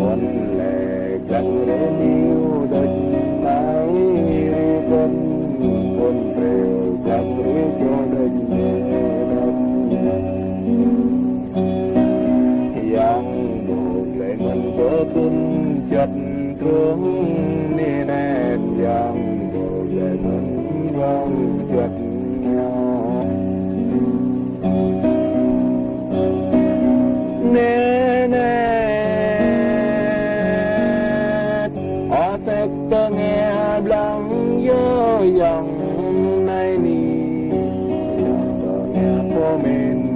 con lệ gắn đến yêu đất mãi con rêu gắn đến cho đất yang buộc lệ mình có tuân chất thương đi nét yang buộc lệ mình vong chất nhau nè họ sẽ có nghe lắng nhớ dòng này nì có nghe của mình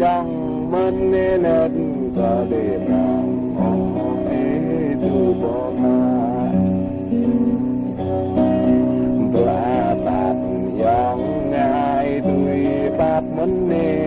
chẳng mất nên có để làm ông ấy từ bỏ ta và bạc dòng ngài tươi bạc mất nên